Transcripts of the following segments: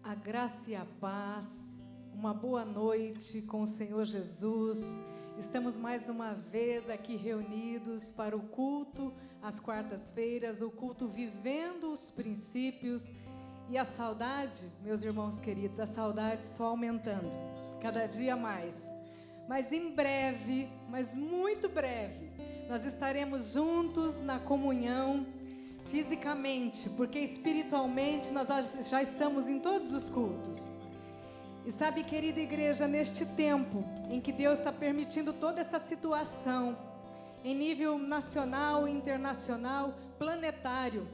A graça e a paz, uma boa noite com o Senhor Jesus. Estamos mais uma vez aqui reunidos para o culto às quartas-feiras, o culto vivendo os princípios. E a saudade, meus irmãos queridos, a saudade só aumentando, cada dia mais. Mas em breve, mas muito breve, nós estaremos juntos na comunhão, fisicamente, porque espiritualmente nós já estamos em todos os cultos. E sabe, querida igreja, neste tempo em que Deus está permitindo toda essa situação, em nível nacional, internacional, planetário,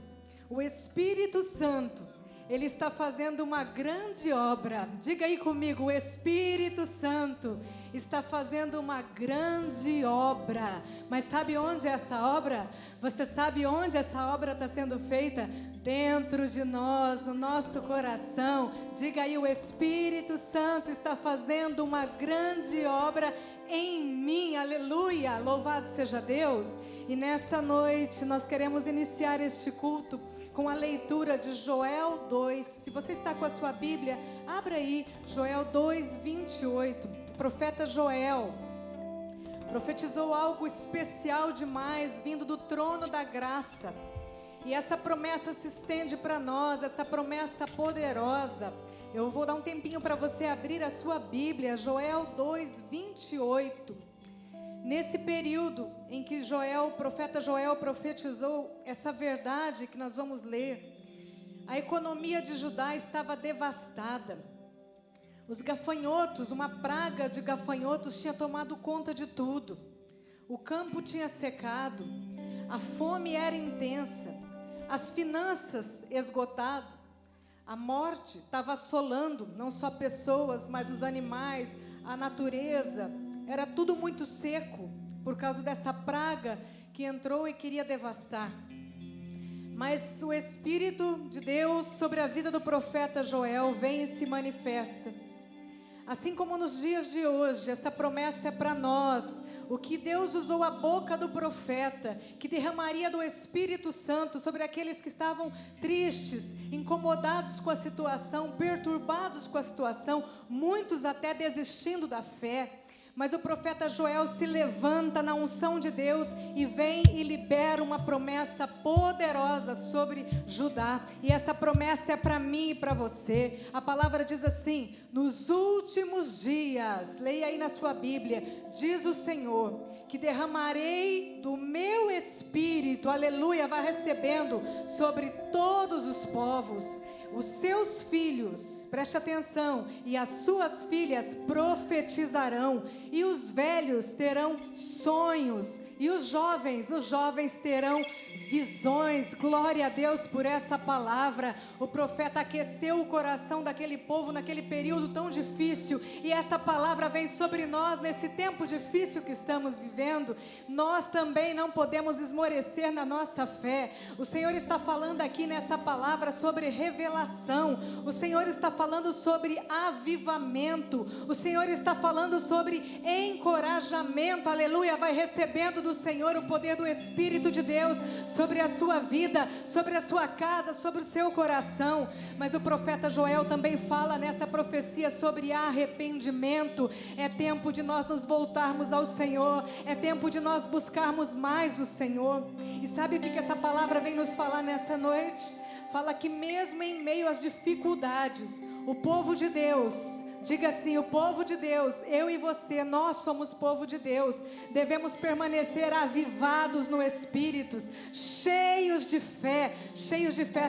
o Espírito Santo, Ele está fazendo uma grande obra. Diga aí comigo, o Espírito Santo está fazendo uma grande obra. Mas sabe onde é essa obra? Você sabe onde essa obra está sendo feita? Dentro de nós, no nosso coração. Diga aí, o Espírito Santo está fazendo uma grande obra em mim. Aleluia, louvado seja Deus. E nessa noite nós queremos iniciar este culto com a leitura de Joel 2. Se você está com a sua Bíblia, abra aí, Joel 2, 28. O profeta Joel profetizou algo especial demais, vindo do trono da graça. E essa promessa se estende para nós, essa promessa poderosa. Eu vou dar um tempinho para você abrir a sua Bíblia, Joel 2, 28. Nesse período em que o profeta Joel profetizou essa verdade que nós vamos ler, a economia de Judá estava devastada. Os gafanhotos, uma praga de gafanhotos tinha tomado conta de tudo. O campo tinha secado, a fome era intensa, as finanças esgotado, a morte estava assolando não só pessoas, mas os animais, a natureza. Era tudo muito seco por causa dessa praga que entrou e queria devastar. Mas o Espírito de Deus sobre a vida do profeta Joel vem e se manifesta. Assim como nos dias de hoje, essa promessa é para nós. O que Deus usou a boca do profeta, que derramaria do Espírito Santo sobre aqueles que estavam tristes, incomodados com a situação, perturbados com a situação, muitos até desistindo da fé. Mas o profeta Joel se levanta na unção de Deus e vem e libera uma promessa poderosa sobre Judá. E essa promessa é para mim e para você. A palavra diz assim: nos últimos dias, leia aí na sua Bíblia, diz o Senhor, que derramarei do meu Espírito, aleluia, vai recebendo sobre todos os povos. Os seus filhos, preste atenção, e as suas filhas profetizarão, e os velhos terão sonhos, e os jovens terão visões. Glória a Deus por essa palavra. O profeta aqueceu o coração daquele povo naquele período tão difícil, e essa palavra vem sobre nós nesse tempo difícil que estamos vivendo. Nós também não podemos esmorecer na nossa fé. O Senhor está falando aqui nessa palavra sobre revelação. O Senhor está falando sobre avivamento. O Senhor está falando sobre encorajamento. Aleluia, vai recebendo do Senhor o poder do Espírito de Deus sobre a sua vida, sobre a sua casa, sobre o seu coração. Mas o profeta Joel também fala nessa profecia sobre arrependimento. É tempo de nós nos voltarmos ao Senhor, é tempo de nós buscarmos mais o Senhor. E sabe o que essa palavra vem nos falar nessa noite? Fala que mesmo em meio às dificuldades, o povo de Deus, diga assim, o povo de Deus, eu e você, nós somos povo de Deus, devemos permanecer avivados no Espírito, cheios de fé,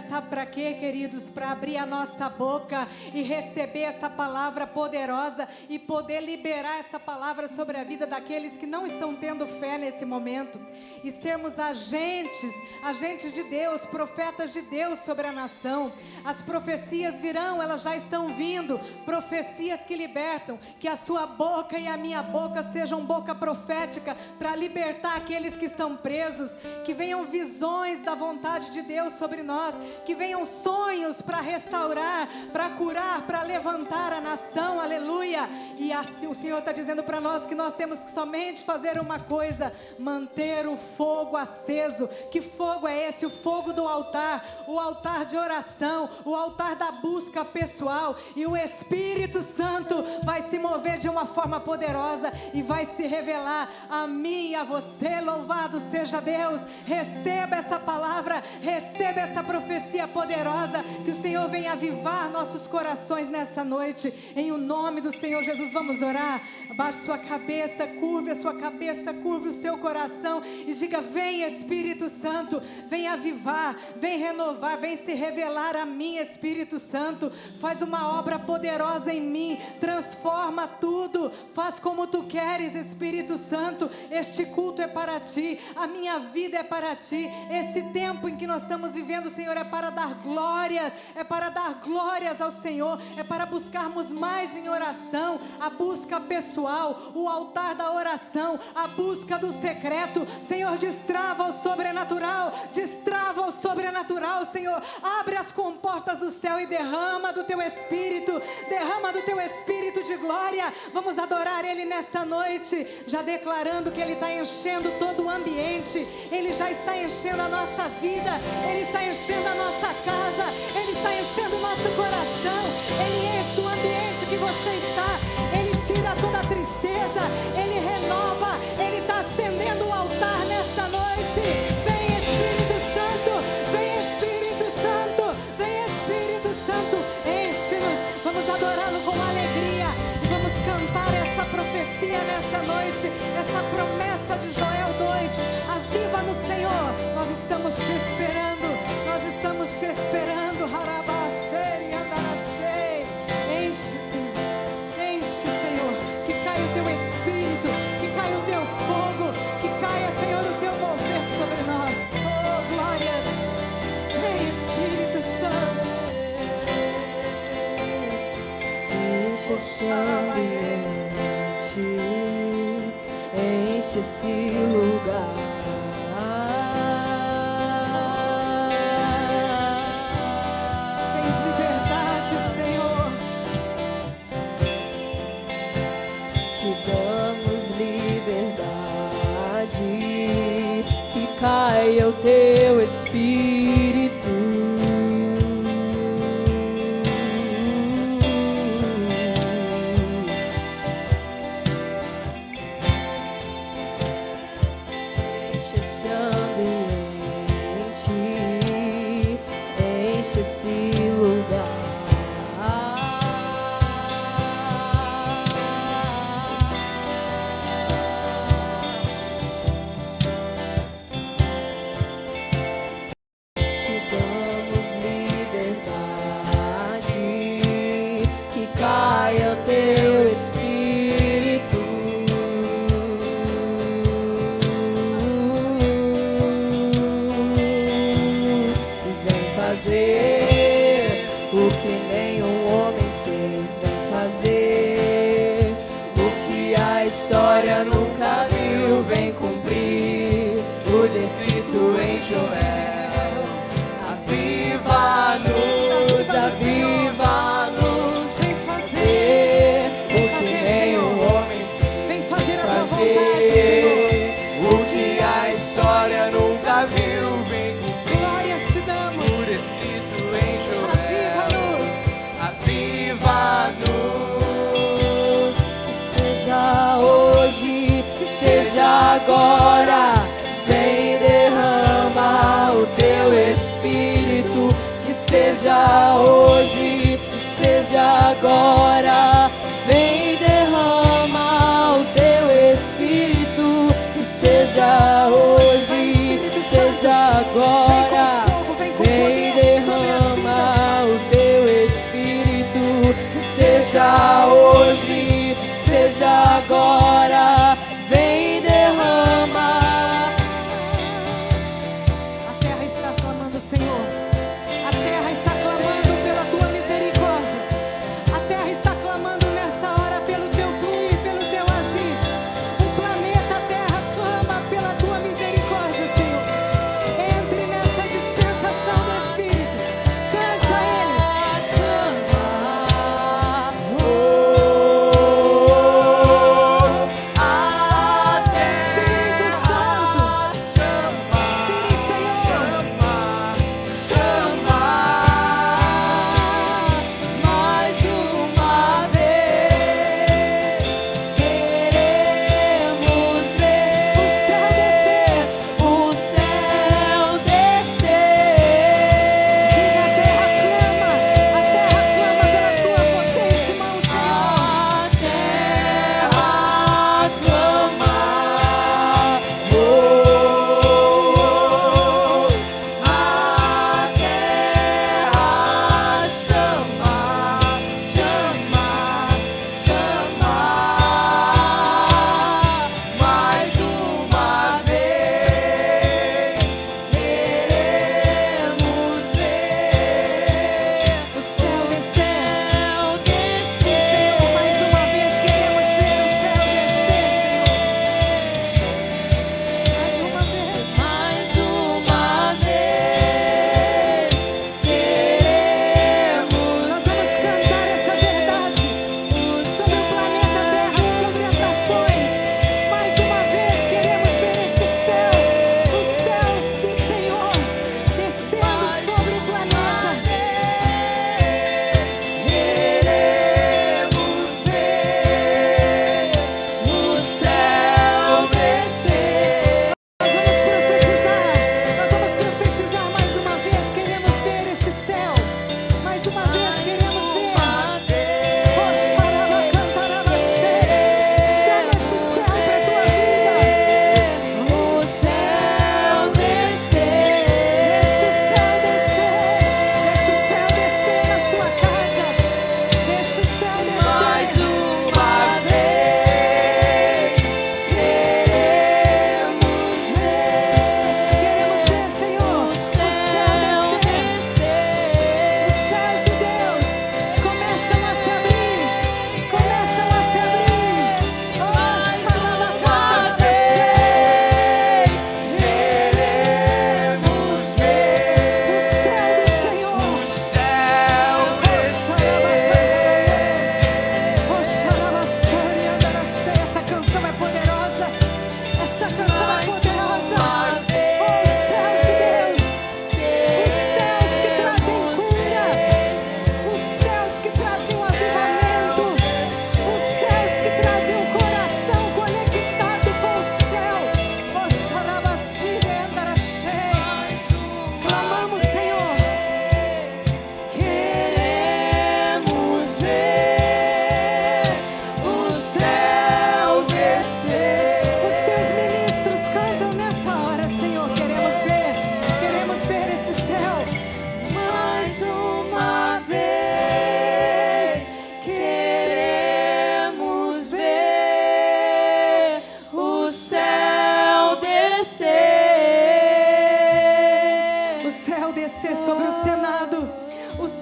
sabe para quê, queridos? Para abrir a nossa boca e receber essa palavra poderosa e poder liberar essa palavra sobre a vida daqueles que não estão tendo fé nesse momento, e sermos agentes de Deus, profetas de Deus sobre a nação. As profecias virão, elas já estão vindo, profecias profecias que libertam, que a sua boca e a minha boca sejam boca profética para libertar aqueles que estão presos, que venham visões da vontade de Deus sobre nós, que venham sonhos para restaurar, para curar, para levantar a nação, aleluia. E assim o Senhor está dizendo para nós que nós temos que somente fazer uma coisa: manter o fogo aceso. Que fogo é esse? O fogo do altar, o altar de oração, o altar da busca pessoal. E o Espírito Santo vai se mover de uma forma poderosa e vai se revelar a mim e a você. Louvado seja Deus. Receba essa palavra, receba essa profecia poderosa, que o Senhor venha avivar nossos corações nessa noite, em o nome do Senhor Jesus. Vamos orar. Abaixe sua cabeça, curve a sua cabeça, curve o seu coração e diga: vem Espírito Santo, vem avivar, vem renovar, vem se revelar a mim, Espírito Santo. Faz uma obra poderosa em mim, transforma tudo, faz como tu queres, Espírito Santo. Este culto é para ti, a minha vida é para ti. Esse tempo em que nós estamos vivendo, Senhor, é para dar glórias, é para dar glórias ao Senhor, é para buscarmos mais em oração, a busca pessoal, o altar da oração, a busca do secreto. Senhor, destrava o sobrenatural, destrava o sobrenatural, Senhor. Abre as comportas do céu e derrama do teu Espírito, derrama do teu Espírito de glória. Vamos adorar Ele nessa noite, já declarando que Ele está enchendo todo o ambiente, Ele já está enchendo a nossa vida, Ele está enchendo a nossa casa, Ele está enchendo o nosso coração, Ele enche o ambiente que você está, Ele tira toda a tristeza, Ele renova, Ele está acendendo o altar nessa noite. Vem Espírito Santo, vem Espírito Santo, vem Espírito Santo, enche-nos. Vamos adorá-lo com alegria e vamos cantar essa profecia nessa noite, essa promessa de Joel 2. Aviva no Senhor, nós estamos te esperando, nós estamos te esperando. Harabashei, andarashei. Enche, Senhor, enche, Senhor, que caia o teu Espírito, que caia o teu fogo, que caia, Senhor, o teu mover sobre nós. Oh, glórias, vem Espírito Santo. Enche esse ambiente, enche esse lugar. Tens liberdade, Senhor. Te damos liberdade, que caia o teu Espírito. Enche esse ambiente, enche esse lugar. Te damos liberdade, que caia o teu Espírito. E vem fazer o que nenhum homem fez. Vem fazer o que a história nunca viu. Vem cumprir o descrito em Joel. Aviva-nos, aviva-nos, Vem fazer, o que nenhum Senhor. homem Vem fazer a tua vontade, fazer, Senhor. o que a história nunca viu. Vem cumprir Glórias te damos. por escrito em Joel. Aviva-nos. Aviva-nos, que seja hoje, que seja agora. Vem derrama o teu Espírito, que seja hoje, que seja agora. Vem derrama o teu Espírito, que seja hoje, que seja agora. Vem com Vem poder sobre as derrama o teu Espírito, que seja hoje, que seja agora. Vem derrama. A terra está clamando, Senhor. A terra está clamando pela tua misericórdia. A terra está clamando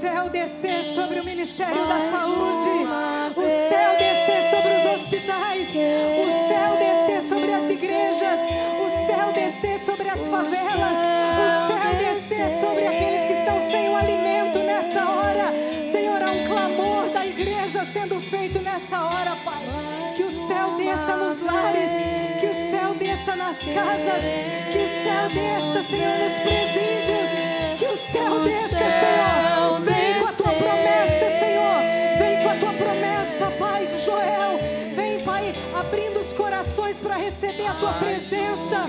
céu descer sobre o Ministério da Saúde, o céu descer sobre os hospitais, o céu descer sobre as igrejas, o céu descer sobre as favelas, o céu descer sobre aqueles que estão sem o alimento nessa hora. Senhor, há um clamor da igreja sendo feito nessa hora, Pai. Que o céu desça nos lares, que o céu desça nas casas, que o céu desça, Senhor, nos presídios, que o céu desça, Senhor. Vem com a tua promessa, Senhor. Vem com a tua promessa, Pai de Joel. Vem, Pai, abrindo os corações para receber a tua presença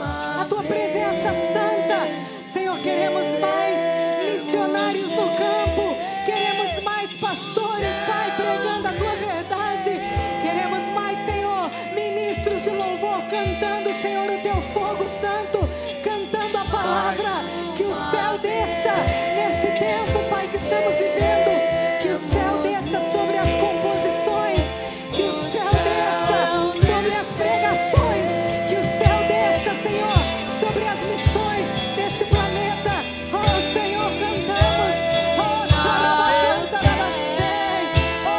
santa. Senhor, queremos mais missionários no campo, queremos mais pastores, Pai, pregando a tua verdade. Queremos mais, Senhor, ministros de louvor cantando, Senhor, o teu fogo santo, cantando a palavra. Que o céu desça nesse tempo, Pai, que estamos vivendo. Que o céu desça sobre as composições, que o céu desça sobre as pregações, que o céu desça, Senhor, sobre as missões deste planeta. Oh, Senhor, cantamos. Oh, xarabacanta rabachei. Oh,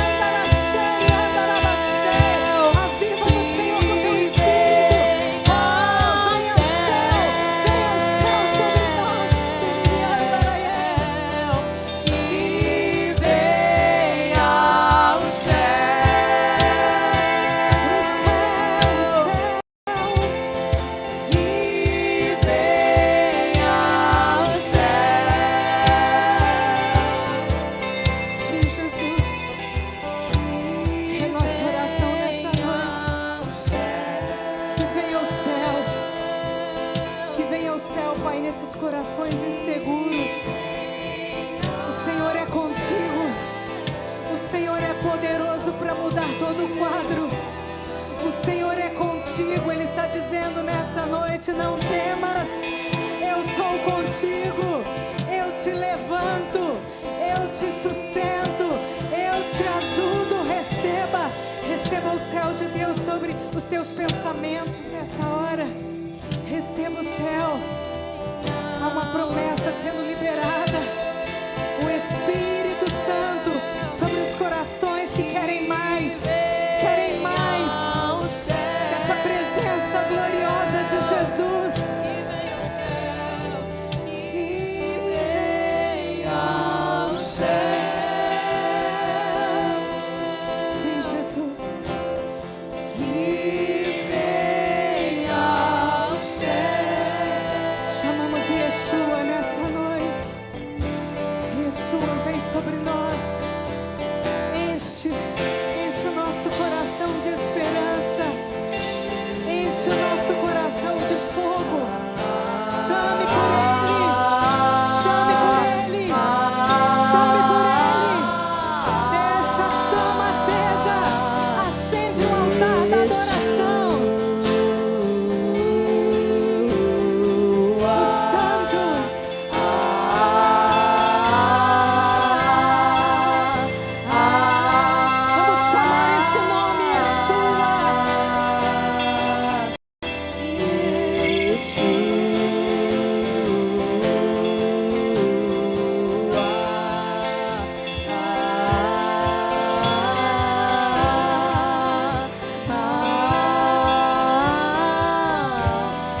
andarachei, andarabachei. Aviva-nos, Senhor, com teu Espírito. Oh, venha ao céu sobre nós. Que venha ao Sim, Jesus. É nossa oração nessa noite. Que venha ao céu. Que venha ao céu, Pai, nesses corações inseguros. O Senhor é contigo. O Senhor é poderoso para mudar todo o quadro. O Senhor é contigo. Ele está dizendo nessa noite: não temas. Eu sou contigo. Eu te levanto. Eu te sustento. Eu te ajudo. Receba o céu de Deus sobre os teus pensamentos nessa hora. Receba o céu. Há uma promessa sendo liberada. O Espírito Santo sobre os corações que querem mais dessa presença gloriosa de Jesus. Que venha ao céu. Sim, Jesus. Que venha ao céu. Chamamos Yeshua nessa noite. Yeshua, vem sobre nós. Enche o nosso coração de esperança. Enche o nosso coração de fogo. Chame por Ele. Chame por Ele. Chame por Ele. Deixa a chama acesa. Acende o altar da adoração. O Santo. Vamos chamar esse nome, Yeshua.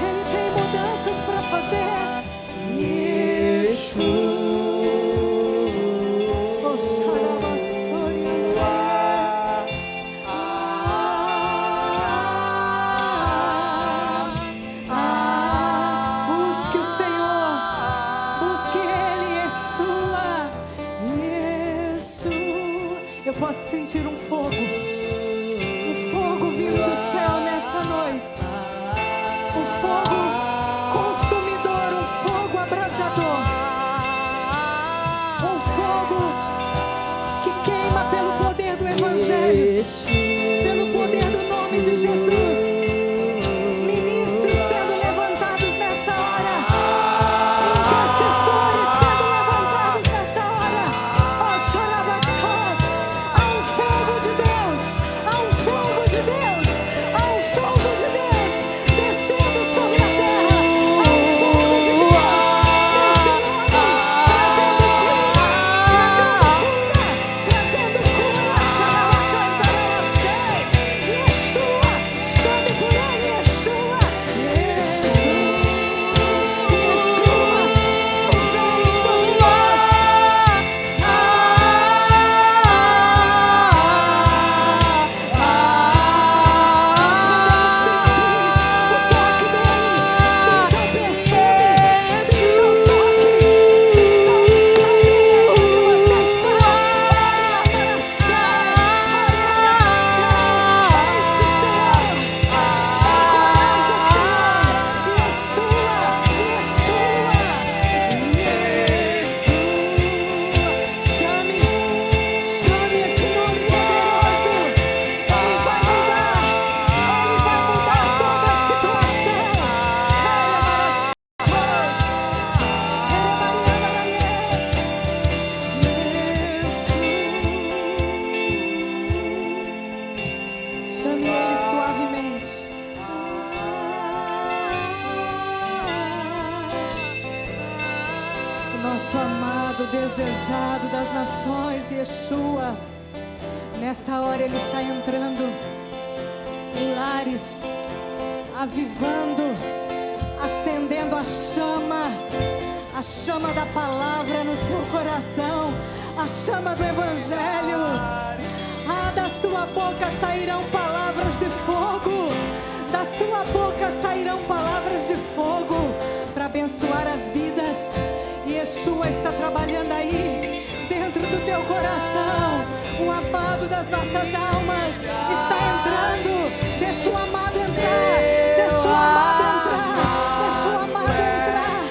Ele tem mudanças para fazer. Oh, xarabassoria. Busque o Senhor. Busque Ele, Yeshua. Eu posso sentir um fogo vindo do céu nessa noite. Um fogo consumidor, um fogo abrasador. Um fogo que queima pelo poder do Evangelho, pelo poder do nome de Jesus. Ministros sendo levantados nessa hora. Intercessores sendo levantados nessa hora. Oh, xarabassor. Há um fogo de Deus. Há um fogo de Deus. Há um fogo de Deus descendo sobre a terra. Há um fogo de Deus nesse nome, trazendo cura, desejado das nações, Yeshua. Nessa hora Ele está entrando em lares, avivando, acendendo a chama da palavra no seu coração, a chama do Evangelho. Da sua boca sairão palavras de fogo, da sua boca sairão palavras de fogo para abençoar as vidas. E Yeshua está trabalhando aí dentro do teu coração. O amado das nossas almas está entrando. Deixa o amado entrar, deixa o amado entrar, deixa o amado entrar.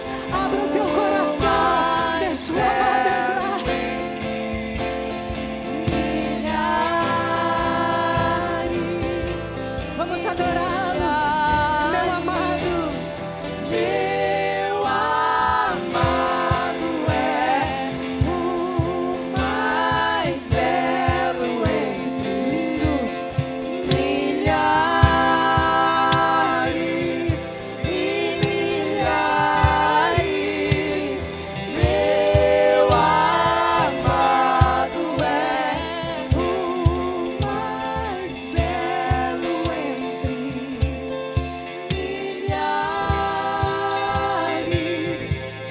Abra o teu coração, deixa o amado entrar. Vamos adorá-lo, meu amado. Meu amado é o mais belo entre lindo, milhares e milhares. Meu amado é o mais belo entre milhares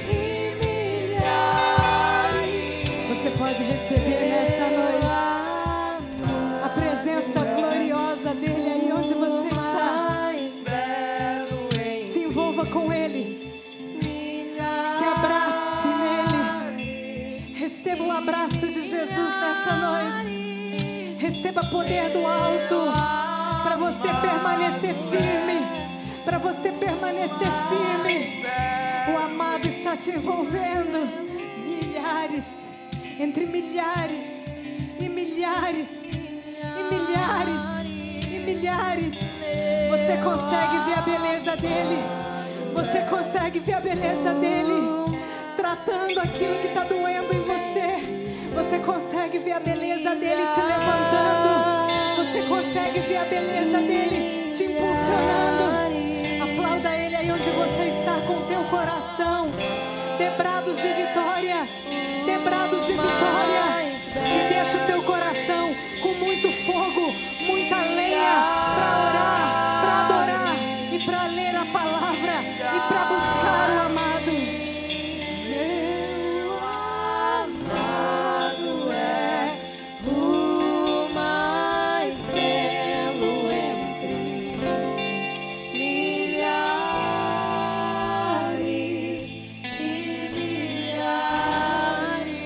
e milhares. Você pode receber nessa noite a presença gloriosa dele aí onde você está. Se envolva com ele, se abrace nele. Receba o abraço de Jesus nessa noite. Receba poder do alto para você permanecer firme, para você permanecer firme. O amado está te envolvendo. Milhares, entre milhares e milhares e milhares e milhares. Você consegue ver a beleza dele. Você consegue ver a beleza dele tratando aquilo que está doendo em você. Você consegue ver a beleza dele te levantando. Você consegue ver a beleza dele te impulsionando. Aplauda ele aí onde você está com o teu coração. Dê brados de vitória. Dê brados de vitória. E deixa o teu coração com muito fogo, muita lenha para orar, para adorar e para ler a palavra e para buscar o amado. Meu amado é o mais belo entre milhares e milhares.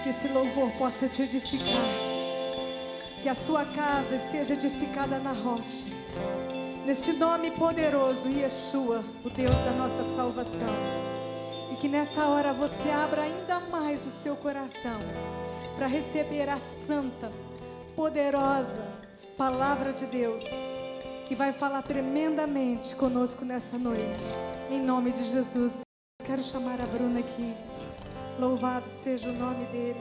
Que esse louvor possa te edificar. Que a sua casa esteja edificada na rocha. Neste nome poderoso, Yeshua, o Deus da nossa salvação. E que nessa hora você abra ainda mais o seu coração para receber a santa, poderosa palavra de Deus, que vai falar tremendamente conosco nessa noite. Em nome de Jesus. Quero chamar a Bruna aqui. Louvado seja o nome dele.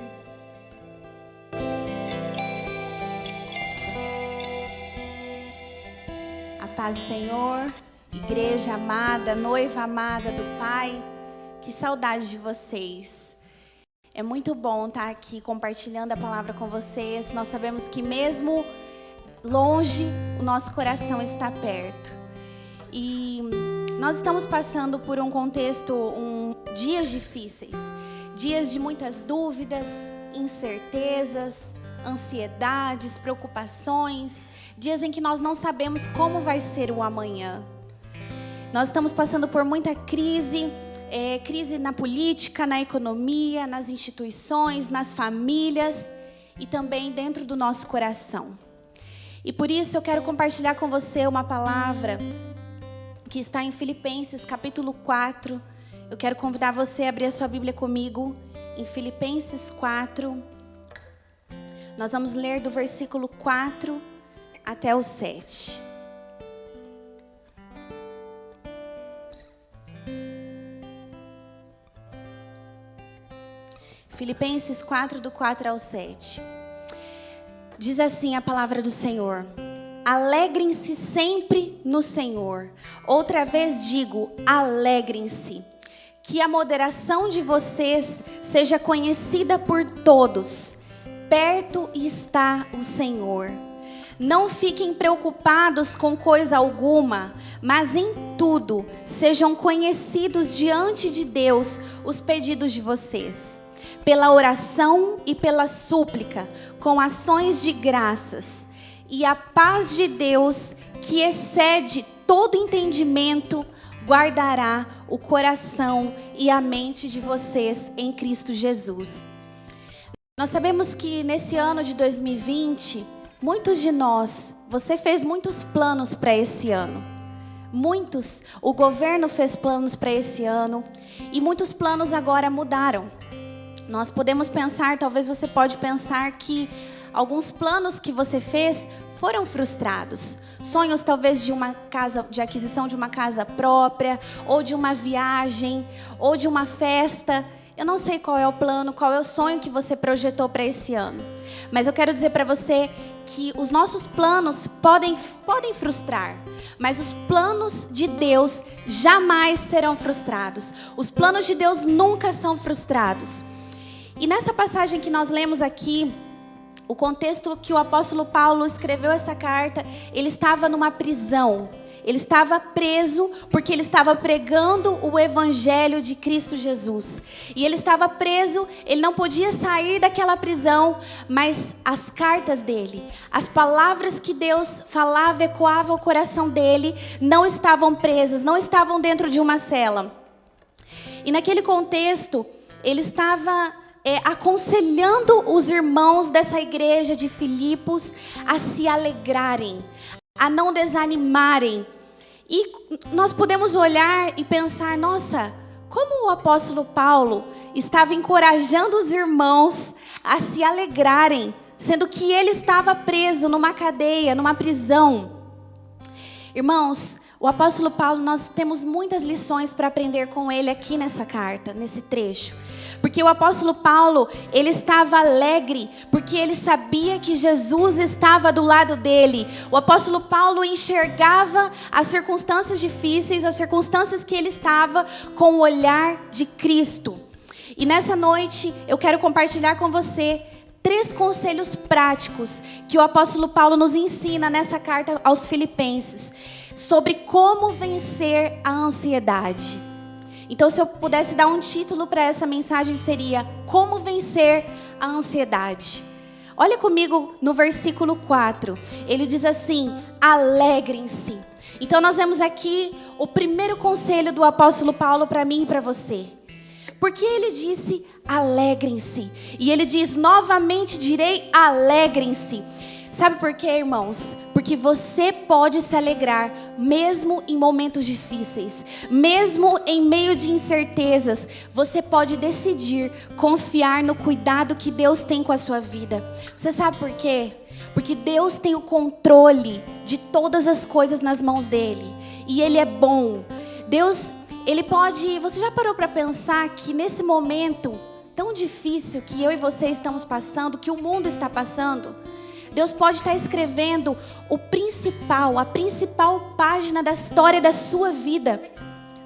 A paz do Senhor, igreja amada, noiva amada do Pai, que saudade de vocês. É muito bom estar aqui compartilhando a palavra com vocês. Nós sabemos que mesmo longe, o nosso coração está perto. E nós estamos passando por um contexto, dias difíceis, dias de muitas dúvidas, incertezas, ansiedades, preocupações, dias em que nós não sabemos como vai ser o amanhã. Nós estamos passando por muita crise, crise na política, na economia, nas instituições, nas famílias e também dentro do nosso coração. E por isso eu quero compartilhar com você uma palavra que está em Filipenses capítulo 4. Eu quero convidar você a abrir a sua Bíblia comigo em Filipenses 4. Nós vamos ler do versículo 4 até o 7. Filipenses 4, do 4 ao 7. Diz assim a palavra do Senhor: alegrem-se sempre no Senhor. Outra vez digo, alegrem-se. que a moderação de vocês seja conhecida por todos. Perto está o Senhor. Não fiquem preocupados com coisa alguma, mas em tudo sejam conhecidos diante de Deus os pedidos de vocês, pela oração e pela súplica, com ações de graças. E a paz de Deus, que excede todo entendimento, guardará o coração e a mente de vocês em Cristo Jesus. Nós sabemos que nesse ano de 2020, muitos de nós, você fez muitos planos para esse ano. Muitos, o governo fez planos para esse ano e muitos planos agora mudaram. Nós podemos pensar, talvez você pode pensar que alguns planos que você fez foram frustrados. Sonhos talvez de uma casa, de aquisição de uma casa própria, ou de uma viagem, ou de uma festa. Eu não sei qual é o plano, qual é o sonho que você projetou para esse ano. Mas eu quero dizer para você que os nossos planos podem frustrar. Mas os planos de Deus jamais serão frustrados. Os planos de Deus nunca são frustrados. E nessa passagem que nós lemos aqui, o contexto que o apóstolo Paulo escreveu essa carta, ele estava numa prisão. Ele estava preso porque ele estava pregando o evangelho de Cristo Jesus. E ele estava preso, ele não podia sair daquela prisão, mas as cartas dele, as palavras que Deus falava, ecoavam o coração dele, não estavam presas, não estavam dentro de uma cela. E naquele contexto, ele estava aconselhando os irmãos dessa igreja de Filipos a se alegrarem, a não desanimarem. E nós podemos olhar e pensar, nossa, como o apóstolo Paulo estava encorajando os irmãos a se alegrarem, sendo que ele estava preso numa cadeia, numa prisão. Irmãos, o apóstolo Paulo, nós temos muitas lições para aprender com ele aqui nessa carta, nesse trecho. Porque o apóstolo Paulo, ele estava alegre, porque ele sabia que Jesus estava do lado dele. O apóstolo Paulo enxergava as circunstâncias difíceis, as circunstâncias que ele estava com o olhar de Cristo. E nessa noite, eu quero compartilhar com você 3 conselhos práticos que o apóstolo Paulo nos ensina nessa carta aos Filipenses, sobre como vencer a ansiedade. Então, se eu pudesse dar um título para essa mensagem, seria Como Vencer a Ansiedade. Olha comigo no versículo 4. Ele diz assim, alegrem-se. Então, nós vemos aqui o primeiro conselho do apóstolo Paulo para mim e para você. Porque ele disse, alegrem-se. E ele diz, novamente direi, alegrem-se. Sabe por quê, irmãos? Porque você pode se alegrar mesmo em momentos difíceis, mesmo em meio de incertezas. Você pode decidir confiar no cuidado que Deus tem com a sua vida. Você sabe por quê? Porque Deus tem o controle de todas as coisas nas mãos dele. E Ele é bom. Deus, Ele pode... Você já parou para pensar que nesse momento tão difícil que eu e você estamos passando, que o mundo está passando, Deus pode estar escrevendo a principal página da história da sua vida.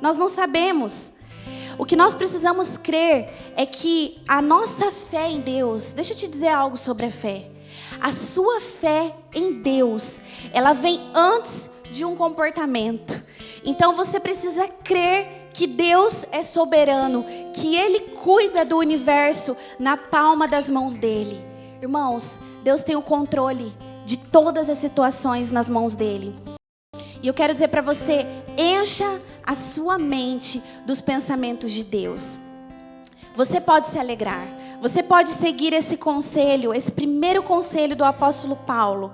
Nós não sabemos. O que nós precisamos crer é que a nossa fé em Deus... Deixa eu te dizer algo sobre a fé. A sua fé em Deus, ela vem antes de um comportamento. Então você precisa crer que Deus é soberano, que Ele cuida do universo na palma das mãos dEle. Irmãos, Deus tem o controle de todas as situações nas mãos dEle. E eu quero dizer para você, encha a sua mente dos pensamentos de Deus. Você pode se alegrar. Você pode seguir esse conselho, esse primeiro conselho do apóstolo Paulo,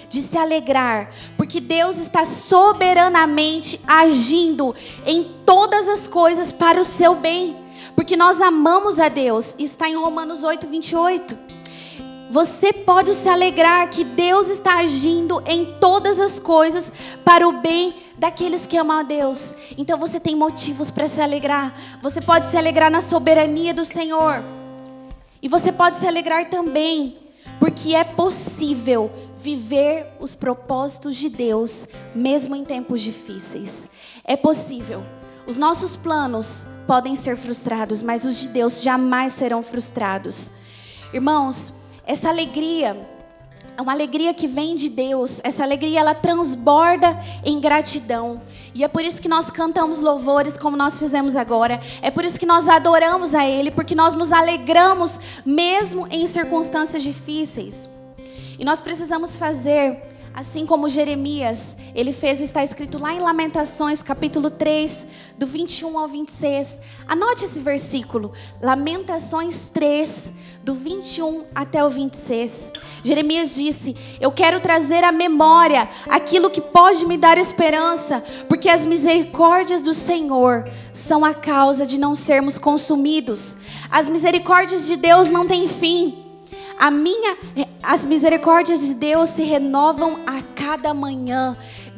de se alegrar, porque Deus está soberanamente agindo em todas as coisas para o seu bem. Porque nós amamos a Deus. Isso está em Romanos 8:28. Você pode se alegrar que Deus está agindo em todas as coisas para o bem daqueles que amam a Deus. Então você tem motivos para se alegrar. Você pode se alegrar na soberania do Senhor. E você pode se alegrar também, porque é possível viver os propósitos de Deus, mesmo em tempos difíceis. É possível. Os nossos planos podem ser frustrados, mas os de Deus jamais serão frustrados. Irmãos, essa alegria é uma alegria que vem de Deus. Essa alegria, ela transborda em gratidão. E é por isso que nós cantamos louvores como nós fizemos agora. É por isso que nós adoramos a Ele, porque nós nos alegramos mesmo em circunstâncias difíceis. E nós precisamos fazer assim como Jeremias, ele fez, está escrito lá em Lamentações, capítulo 3, do 21 ao 26. Anote esse versículo, Lamentações 3, do 21 até o 26. Jeremias disse: eu quero trazer à memória aquilo que pode me dar esperança, porque as misericórdias do Senhor são a causa de não sermos consumidos. As misericórdias de Deus não têm fim. As misericórdias de Deus se renovam a cada manhã.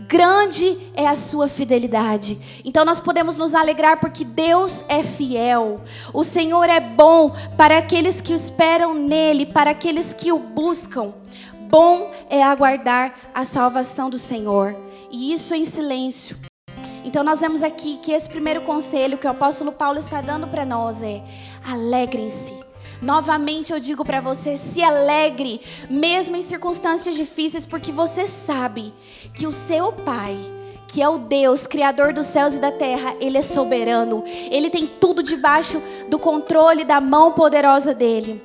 Grande é a sua fidelidade. Então nós podemos nos alegrar porque Deus é fiel. O Senhor é bom para aqueles que esperam nele, para aqueles que o buscam. Bom é aguardar a salvação do Senhor. E isso em silêncio. Então nós vemos aqui que esse primeiro conselho que o apóstolo Paulo está dando para nós é: alegrem-se. Novamente eu digo para você, se alegre, mesmo em circunstâncias difíceis, porque você sabe que o seu Pai, que é o Deus, Criador dos céus e da terra, Ele é soberano. Ele tem tudo debaixo do controle da mão poderosa dEle.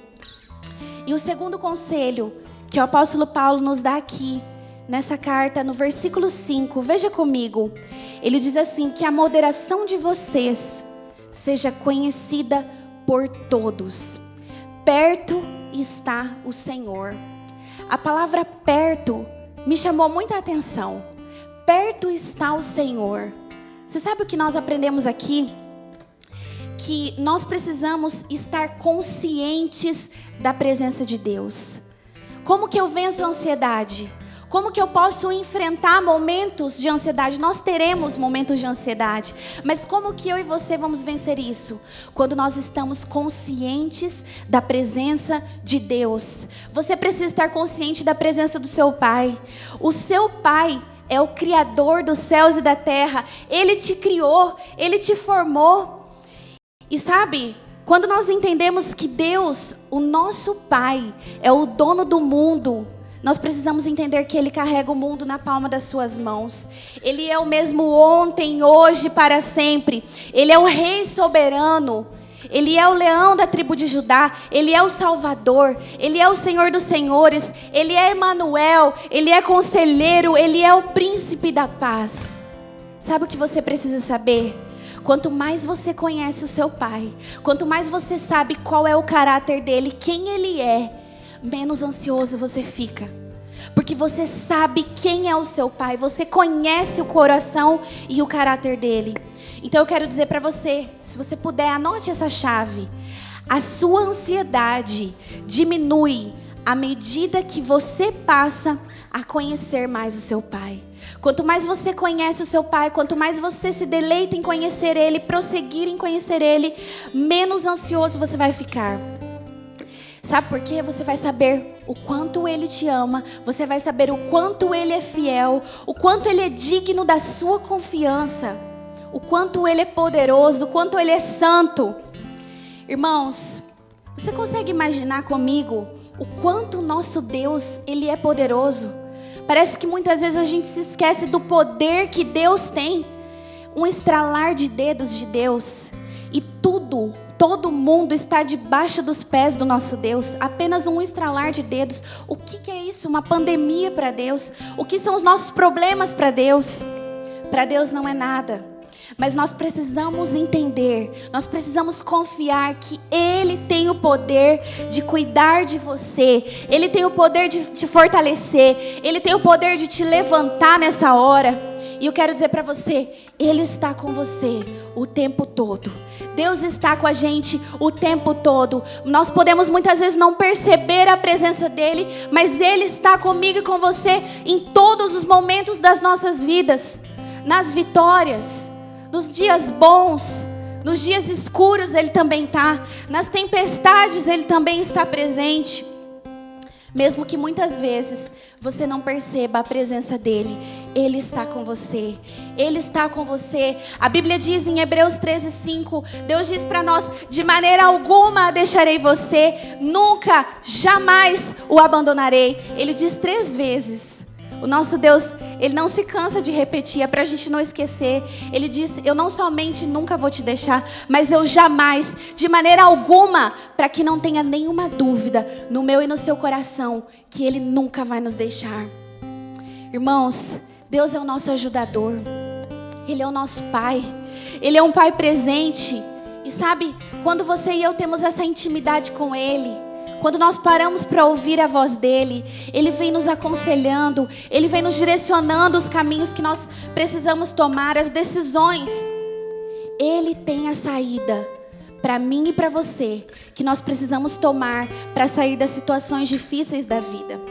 E o segundo conselho que o apóstolo Paulo nos dá aqui, nessa carta, no versículo 5, veja comigo. Ele diz assim, que a moderação de vocês seja conhecida por todos. Perto está o Senhor. A palavra perto me chamou muita atenção. Perto está o Senhor. Você sabe o que nós aprendemos aqui? Que nós precisamos estar conscientes da presença de Deus. Como que eu venço a ansiedade? Como que eu posso enfrentar momentos de ansiedade? Nós teremos momentos de ansiedade. Mas como que eu e você vamos vencer isso? Quando nós estamos conscientes da presença de Deus. Você precisa estar consciente da presença do seu Pai. O seu Pai é o Criador dos céus e da terra. Ele te criou, Ele te formou. E sabe, quando nós entendemos que Deus, o nosso Pai, é o dono do mundo, nós precisamos entender que Ele carrega o mundo na palma das suas mãos. Ele é o mesmo ontem, hoje, para sempre. Ele é o Rei soberano. Ele é o leão da tribo de Judá. Ele é o Salvador. Ele é o Senhor dos senhores. Ele é Emanuel. Ele é conselheiro. Ele é o príncipe da paz. Sabe o que você precisa saber? Quanto mais você conhece o seu Pai, quanto mais você sabe qual é o caráter dele, quem ele é, menos ansioso você fica. Porque você sabe quem é o seu Pai. Você conhece o coração e o caráter dele. Então eu quero dizer para você, se você puder, anote essa chave. A sua ansiedade diminui à medida que você passa a conhecer mais o seu Pai. Quanto mais você conhece o seu Pai, quanto mais você se deleita em conhecer Ele, prosseguir em conhecer Ele, menos ansioso você vai ficar. Sabe por quê? Você vai saber o quanto Ele te ama, você vai saber o quanto Ele é fiel, o quanto Ele é digno da sua confiança, o quanto Ele é poderoso, o quanto Ele é santo. Irmãos, você consegue imaginar comigo o quanto o nosso Deus, Ele é poderoso? Parece que muitas vezes a gente se esquece do poder que Deus tem. Um estralar de dedos de Deus e todo mundo está debaixo dos pés do nosso Deus. Apenas um estralar de dedos. O que é isso? Uma pandemia para Deus? O que são os nossos problemas para Deus? Para Deus não é nada. Mas nós precisamos entender, nós precisamos confiar que Ele tem o poder de cuidar de você. Ele tem o poder de te fortalecer. Ele tem o poder de te levantar nessa hora. E eu quero dizer para você, Ele está com você o tempo todo. Deus está com a gente o tempo todo. Nós podemos muitas vezes não perceber a presença dEle, mas Ele está comigo e com você em todos os momentos das nossas vidas. Nas vitórias, nos dias bons, nos dias escuros Ele também está. Nas tempestades Ele também está presente. Mesmo que muitas vezes você não perceba a presença dEle, Ele está com você. Ele está com você. A Bíblia diz em Hebreus 13:5, Deus diz para nós: de maneira alguma deixarei você, nunca, jamais o abandonarei. Ele diz 3 vezes. O nosso Deus, Ele não se cansa de repetir, é para a gente não esquecer. Ele diz: eu não somente nunca vou te deixar, mas eu jamais, de maneira alguma, para que não tenha nenhuma dúvida no meu e no seu coração, que Ele nunca vai nos deixar. Irmãos, Deus é o nosso ajudador. Ele é o nosso Pai. Ele é um Pai presente. E sabe, quando você e eu temos essa intimidade com Ele, quando nós paramos para ouvir a voz dEle, Ele vem nos aconselhando, Ele vem nos direcionando os caminhos que nós precisamos tomar, as decisões. Ele tem a saída para mim e para você, que nós precisamos tomar para sair das situações difíceis da vida.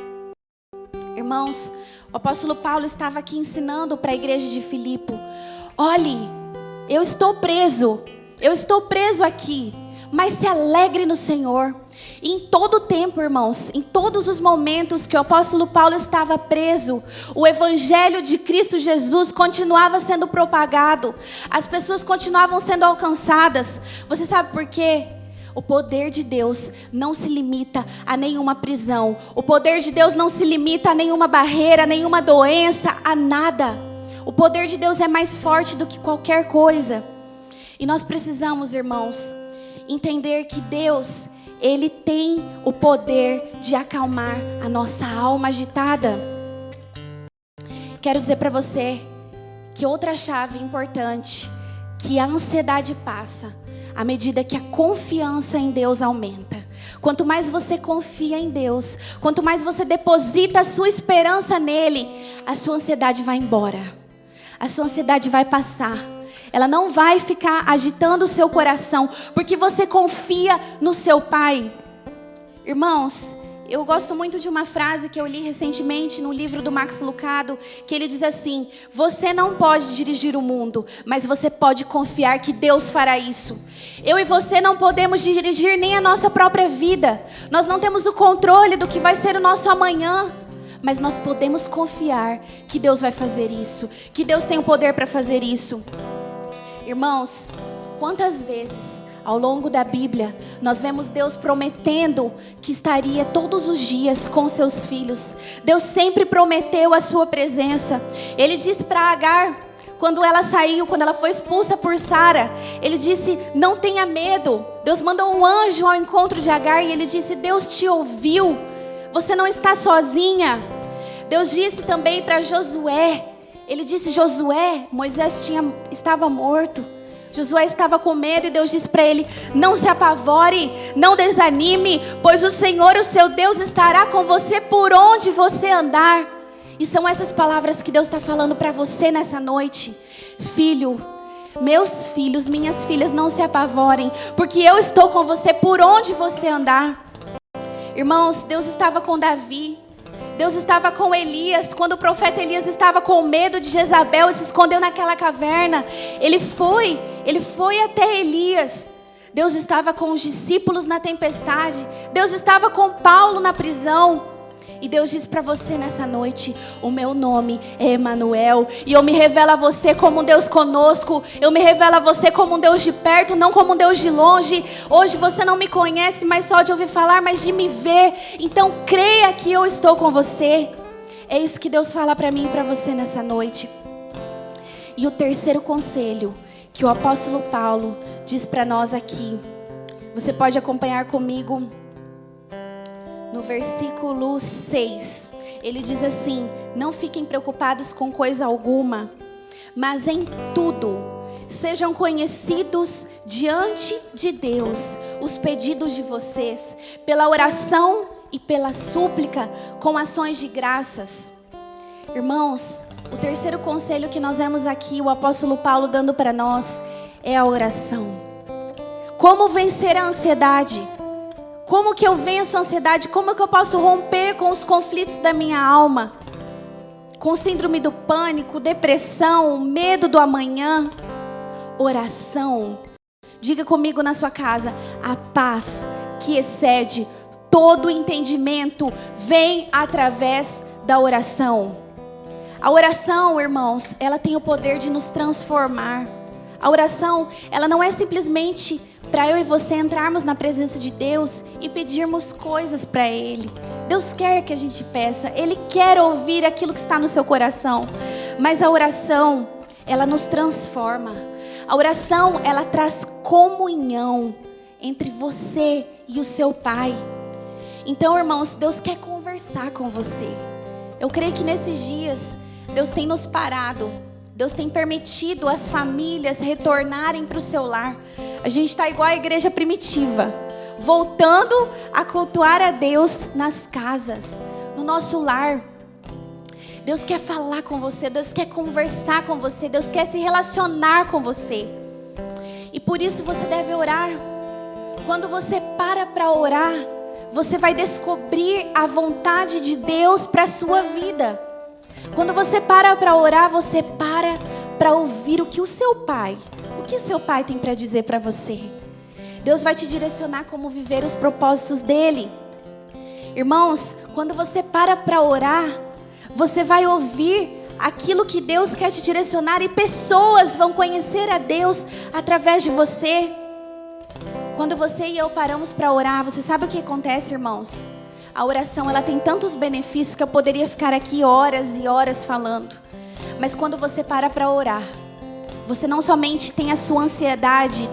Irmãos, o apóstolo Paulo estava aqui ensinando para a igreja de Filipe: olhe, eu estou preso aqui, mas se alegre no Senhor. E em todo o tempo, irmãos, em todos os momentos que o apóstolo Paulo estava preso, o evangelho de Cristo Jesus continuava sendo propagado, as pessoas continuavam sendo alcançadas. Você sabe por quê? O poder de Deus não se limita a nenhuma prisão. O poder de Deus não se limita a nenhuma barreira, a nenhuma doença, a nada. O poder de Deus é mais forte do que qualquer coisa. E nós precisamos, irmãos, entender que Deus, Ele tem o poder de acalmar a nossa alma agitada. Quero dizer para você que outra chave importante, que a ansiedade passa à medida que a confiança em Deus aumenta. Quanto mais você confia em Deus, quanto mais você deposita a sua esperança nele, a sua ansiedade vai embora. A sua ansiedade vai passar. Ela não vai ficar agitando o seu coração, porque você confia no seu Pai. Irmãos, eu gosto muito de uma frase que eu li recentemente no livro do Max Lucado, que ele diz assim: você não pode dirigir o mundo, mas você pode confiar que Deus fará isso. Eu e você não podemos dirigir nem a nossa própria vida. Nós não temos o controle do que vai ser o nosso amanhã, mas nós podemos confiar que Deus vai fazer isso, que Deus tem o poder para fazer isso. Irmãos, quantas vezes ao longo da Bíblia nós vemos Deus prometendo que estaria todos os dias com seus filhos. Deus sempre prometeu a sua presença. Ele disse para Agar, quando ela saiu, quando ela foi expulsa por Sara, Ele disse: não tenha medo. Deus mandou um anjo ao encontro de Agar e Ele disse: Deus te ouviu, você não está sozinha. Deus disse também para Josué, Ele disse: Josué, Moisés estava morto. Josué estava com medo e Deus disse para ele: não se apavore, não desanime, pois o Senhor, o seu Deus, estará com você por onde você andar. E são essas palavras que Deus está falando para você nessa noite. Filho, meus filhos, minhas filhas, não se apavorem, porque eu estou com você por onde você andar. Irmãos, Deus estava com Davi. Deus estava com Elias, quando o profeta Elias estava com medo de Jezabel e se escondeu naquela caverna. Ele foi até Elias. Deus estava com os discípulos na tempestade. Deus estava com Paulo na prisão. E Deus diz para você nessa noite: o meu nome é Emanuel, e eu me revelo a você como um Deus conosco. Eu me revelo a você como um Deus de perto, não como um Deus de longe. Hoje você não me conhece, mas só de ouvir falar, mas de me ver. Então creia que eu estou com você. É isso que Deus fala para mim e para você nessa noite. E o terceiro conselho que o apóstolo Paulo diz para nós aqui, você pode acompanhar comigo no versículo 6. Ele diz assim: não fiquem preocupados com coisa alguma, mas em tudo sejam conhecidos diante de Deus os pedidos de vocês, pela oração e pela súplica, com ações de graças. Irmãos, o terceiro conselho que nós vemos aqui, o apóstolo Paulo dando para nós, é a oração. Como vencer a ansiedade? Como que eu venço a ansiedade? Como que eu posso romper com os conflitos da minha alma? Com síndrome do pânico, depressão, medo do amanhã? Oração. Diga comigo na sua casa: a paz que excede todo entendimento vem através da oração. A oração, irmãos, ela tem o poder de nos transformar. A oração, ela não é simplesmente para eu e você entrarmos na presença de Deus e pedirmos coisas para Ele. Deus quer que a gente peça, Ele quer ouvir aquilo que está no seu coração. Mas a oração, ela nos transforma. A oração, ela traz comunhão entre você e o seu Pai. Então, irmãos, Deus quer conversar com você. Eu creio que nesses dias, Deus tem nos parado. Deus tem permitido as famílias retornarem para o seu lar. A gente está igual a igreja primitiva, voltando a cultuar a Deus nas casas, no nosso lar. Deus quer falar com você, Deus quer conversar com você, Deus quer se relacionar com você. E por isso você deve orar. Quando você para orar, você vai descobrir a vontade de Deus para a sua vida. Quando você para orar, você para ouvir o que o seu Pai tem para dizer para você. Deus vai te direcionar como viver os propósitos dele. Irmãos, quando você para orar, você vai ouvir aquilo que Deus quer te direcionar e pessoas vão conhecer a Deus através de você. Quando você e eu paramos para orar, você sabe o que acontece, irmãos? A oração, ela tem tantos benefícios que eu poderia ficar aqui horas e horas falando. Mas quando você para orar, você não somente tem a sua ansiedade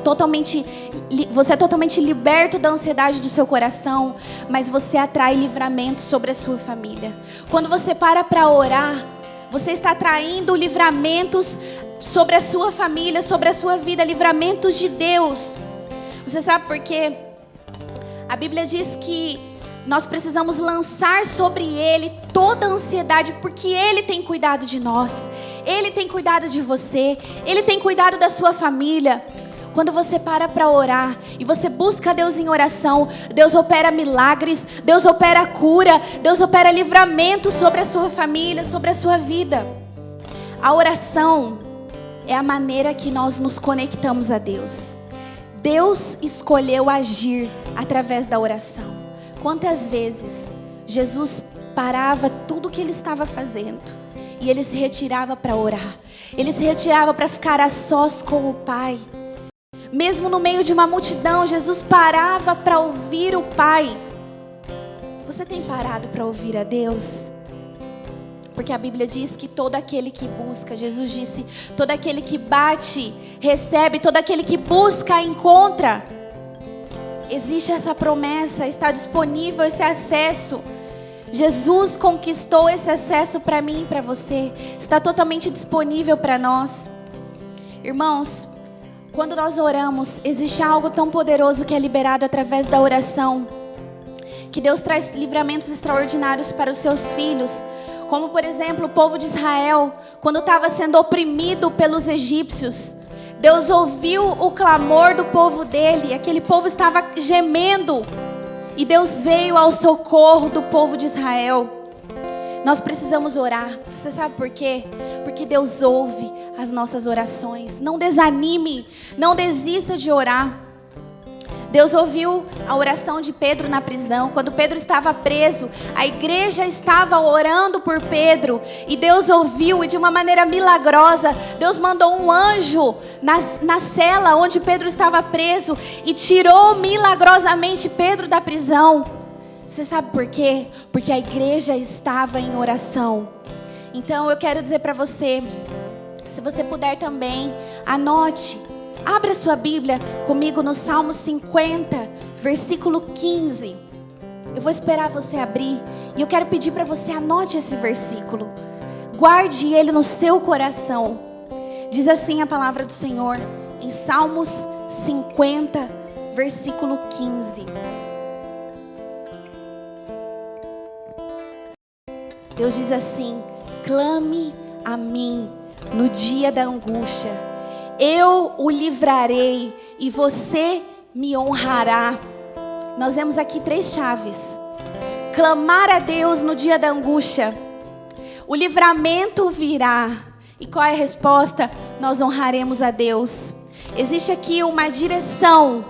você é totalmente liberto da ansiedade do seu coração, mas você atrai livramento sobre a sua família. Quando você para orar, você está atraindo livramentos sobre a sua família, sobre a sua vida, livramentos de Deus. Você sabe por quê? A Bíblia diz que nós precisamos lançar sobre Ele toda a ansiedade, porque Ele tem cuidado de nós. Ele tem cuidado de você. Ele tem cuidado da sua família. Quando você para orar e você busca Deus em oração, Deus opera milagres, Deus opera cura, Deus opera livramento sobre a sua família, sobre a sua vida. A oração é a maneira que nós nos conectamos a Deus. Deus escolheu agir através da oração. Quantas vezes Jesus parava tudo o que Ele estava fazendo e Ele se retirava para orar. Ele se retirava para ficar a sós com o Pai. Mesmo no meio de uma multidão, Jesus parava para ouvir o Pai. Você tem parado para ouvir a Deus? Porque a Bíblia diz que todo aquele que busca, Jesus disse, todo aquele que bate, recebe, todo aquele que busca, encontra. Existe essa promessa, está disponível esse acesso. Jesus conquistou esse acesso para mim e para você. Está totalmente disponível para nós. Irmãos, quando nós oramos, existe algo tão poderoso que é liberado através da oração. Que Deus traz livramentos extraordinários para os seus filhos. Como, por exemplo, o povo de Israel, quando estava sendo oprimido pelos egípcios. Deus ouviu o clamor do povo dele. Aquele povo estava gemendo. E Deus veio ao socorro do povo de Israel. Nós precisamos orar. Você sabe por quê? Porque Deus ouve as nossas orações. Não desanime. Não desista de orar. Deus ouviu a oração de Pedro na prisão. Quando Pedro estava preso, a igreja estava orando por Pedro. E Deus ouviu, e de uma maneira milagrosa, Deus mandou um anjo na cela onde Pedro estava preso e tirou milagrosamente Pedro da prisão. Você sabe por quê? Porque a igreja estava em oração. Então eu quero dizer para você, se você puder também, anote. Abra sua Bíblia comigo no Salmo 50, versículo 15. Eu vou esperar você abrir. E eu quero pedir para você, anote esse versículo. Guarde ele no seu coração. Diz assim a palavra do Senhor, em Salmos 50, versículo 15. Deus diz assim: clame a mim no dia da angústia. Eu o livrarei e você me honrará. Nós vemos aqui 3 chaves. Clamar a Deus no dia da angústia. O livramento virá. E qual é a resposta? Nós honraremos a Deus. Existe aqui uma direção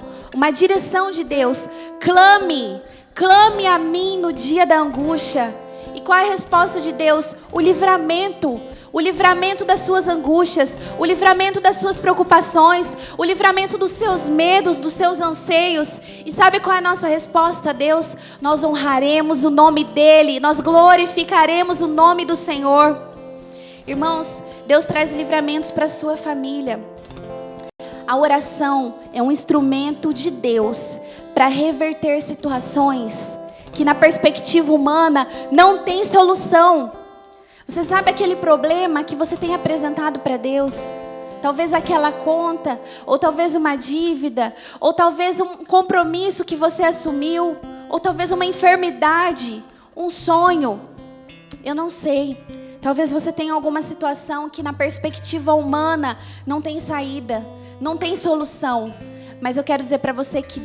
de Deus. Clame a mim no dia da angústia. E qual é a resposta de Deus? O livramento. o livramento das suas angústias, o livramento das suas preocupações, o livramento dos seus medos, dos seus anseios. E sabe qual é a nossa resposta a Deus? Nós honraremos o nome dEle, nós glorificaremos o nome do Senhor. Irmãos, Deus traz livramentos para a sua família. A oração é um instrumento de Deus para reverter situações que na perspectiva humana não tem solução. Você sabe aquele problema que você tem apresentado para Deus? Talvez aquela conta, ou talvez uma dívida, ou talvez um compromisso que você assumiu, ou talvez uma enfermidade, um sonho. Eu não sei. Talvez você tenha alguma situação que na perspectiva humana não tem saída, não tem solução. Mas eu quero dizer para você que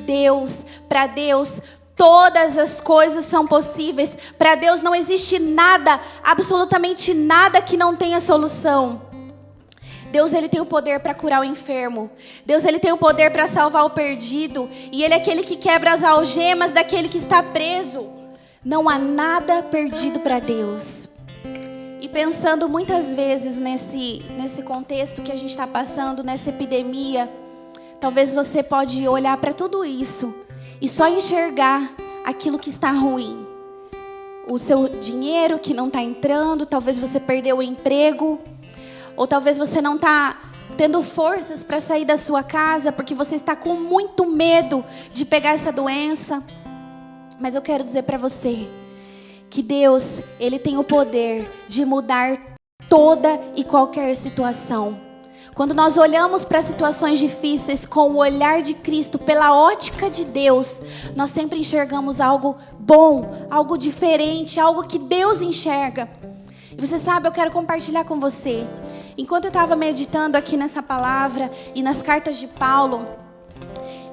para Deus, todas as coisas são possíveis. Para Deus não existe nada, absolutamente nada que não tenha solução. Deus, Ele tem o poder para curar o enfermo. Deus, Ele tem o poder para salvar o perdido. E Ele é aquele que quebra as algemas daquele que está preso. Não há nada perdido para Deus. E pensando muitas vezes nesse contexto que a gente está passando, nessa epidemia, talvez você pode olhar para tudo isso e só enxergar aquilo que está ruim. O seu dinheiro que não está entrando, talvez você perdeu o emprego, ou talvez você não está tendo forças para sair da sua casa porque você está com muito medo de pegar essa doença. Mas eu quero dizer para você que Deus, Ele tem o poder de mudar toda e qualquer situação. Quando nós olhamos para situações difíceis com o olhar de Cristo, pela ótica de Deus, nós sempre enxergamos algo bom, algo diferente, algo que Deus enxerga. E você sabe, eu quero compartilhar com você. Enquanto eu estava meditando aqui nessa palavra e nas cartas de Paulo,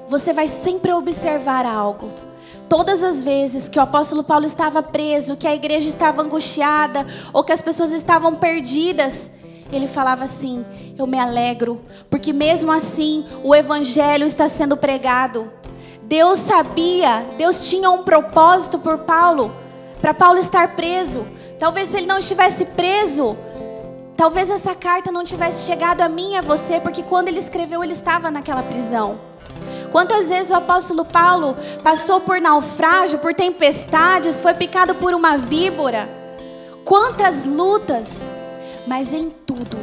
você vai sempre observar algo. Todas as vezes que o apóstolo Paulo estava preso, que a igreja estava angustiada, ou que as pessoas estavam perdidas, ele falava assim: eu me alegro, porque mesmo assim o evangelho está sendo pregado. Deus sabia, Deus tinha um propósito por Paulo, para Paulo estar preso. Talvez se ele não estivesse preso, talvez essa carta não tivesse chegado a mim e a você, porque quando ele escreveu, ele estava naquela prisão. Quantas vezes o apóstolo Paulo passou por naufrágio, por tempestades, foi picado por uma víbora? Quantas lutas! Mas em tudo,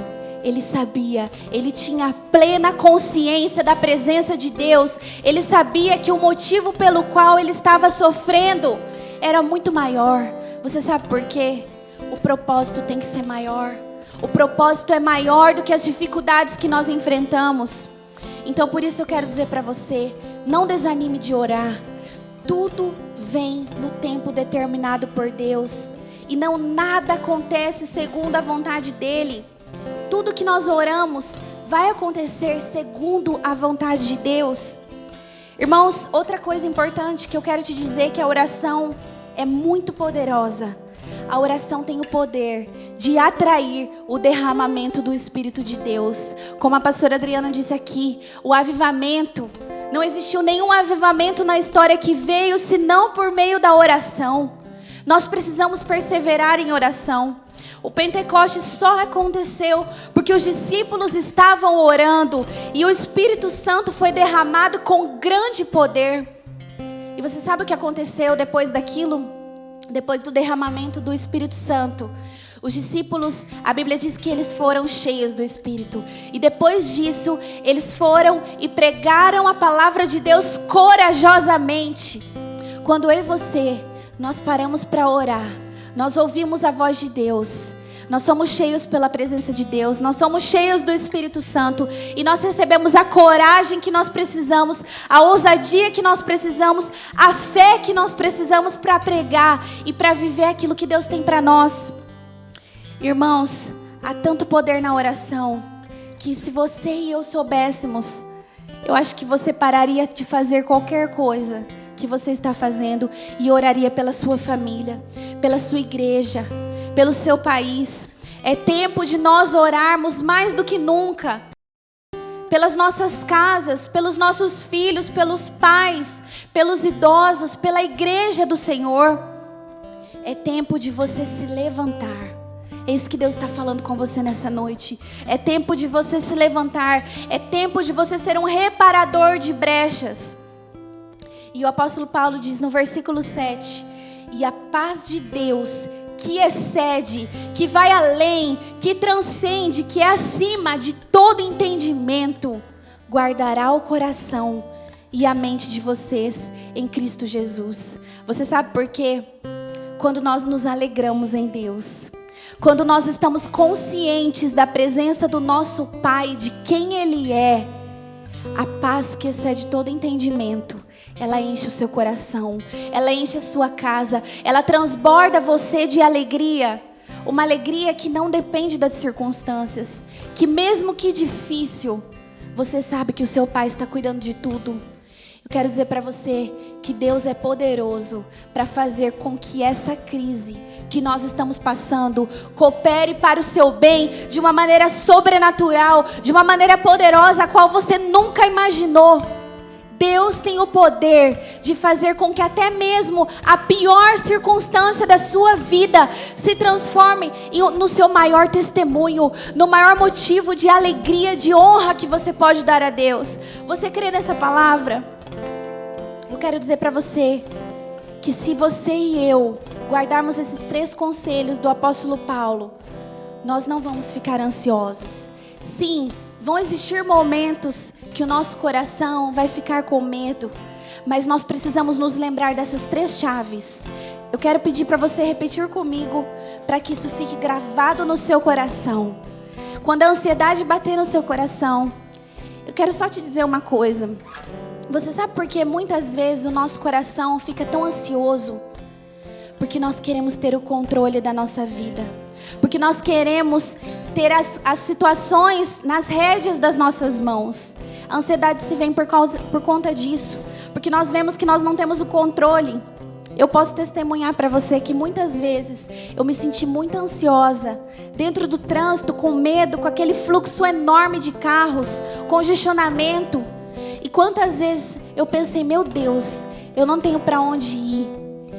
ele sabia, ele tinha plena consciência da presença de Deus. Ele sabia que o motivo pelo qual ele estava sofrendo era muito maior. Você sabe por quê? O propósito tem que ser maior. O propósito é maior do que as dificuldades que nós enfrentamos. Então por isso eu quero dizer para você, não desanime de orar. Tudo vem no tempo determinado por Deus. E não nada acontece segundo a vontade dEle. Tudo que nós oramos vai acontecer segundo a vontade de Deus. Irmãos, outra coisa importante que eu quero te dizer é que a oração é muito poderosa. A oração tem o poder de atrair o derramamento do Espírito de Deus. Como a pastora Adriana disse aqui, o avivamento, não existiu nenhum avivamento na história que veio senão por meio da oração. Nós precisamos perseverar em oração. O Pentecostes só aconteceu porque os discípulos estavam orando e o Espírito Santo foi derramado com grande poder. E você sabe o que aconteceu depois daquilo? Depois do derramamento do Espírito Santo, os discípulos, a Bíblia diz que eles foram cheios do Espírito. E depois disso, eles foram e pregaram a palavra de Deus corajosamente. Quando eu e você, nós paramos para orar, nós ouvimos a voz de Deus, nós somos cheios pela presença de Deus, nós somos cheios do Espírito Santo e nós recebemos a coragem que nós precisamos, a ousadia que nós precisamos, a fé que nós precisamos para pregar e para viver aquilo que Deus tem para nós. Irmãos, há tanto poder na oração que se você e eu soubéssemos, eu acho que você pararia de fazer qualquer coisa que você está fazendo e oraria pela sua família, pela sua igreja, pelo seu país. É tempo de nós orarmos mais do que nunca pelas nossas casas, pelos nossos filhos, pelos pais, pelos idosos, pela igreja do Senhor. É tempo de você se levantar. É isso que Deus está falando com você nessa noite. É tempo de você se levantar. É tempo de você ser um reparador de brechas. E o apóstolo Paulo diz no versículo 7: e a paz de Deus, que excede, que vai além, que transcende, que é acima de todo entendimento, guardará o coração e a mente de vocês em Cristo Jesus. Você sabe por quê? Quando nós nos alegramos em Deus, quando nós estamos conscientes da presença do nosso Pai, de quem Ele é, a paz que excede todo entendimento, ela enche o seu coração, ela enche a sua casa, ela transborda você de alegria. Uma alegria que não depende das circunstâncias, que mesmo que difícil, você sabe que o seu Pai está cuidando de tudo. Eu quero dizer para você que Deus é poderoso para fazer com que essa crise que nós estamos passando coopere para o seu bem de uma maneira sobrenatural, de uma maneira poderosa, a qual você nunca imaginou. Deus tem o poder de fazer com que até mesmo a pior circunstância da sua vida se transforme no seu maior testemunho, no maior motivo de alegria, de honra que você pode dar a Deus. Você crê nessa palavra? Eu quero dizer para você que se você e eu guardarmos esses 3 conselhos do apóstolo Paulo, nós não vamos ficar ansiosos. Sim, vão existir momentos que o nosso coração vai ficar com medo, mas nós precisamos nos lembrar dessas 3 chaves. Eu quero pedir para você repetir comigo, para que isso fique gravado no seu coração. Quando a ansiedade bater no seu coração, eu quero só te dizer uma coisa. Você sabe por que muitas vezes o nosso coração fica tão ansioso? Porque nós queremos ter o controle da nossa vida. Porque nós queremos ter as situações nas rédeas das nossas mãos. A ansiedade se vem por conta disso. Porque nós vemos que nós não temos o controle. Eu posso testemunhar para você que muitas vezes eu me senti muito ansiosa. Dentro do trânsito, com medo, com aquele fluxo enorme de carros, congestionamento. E quantas vezes eu pensei, meu Deus, eu não tenho para onde ir.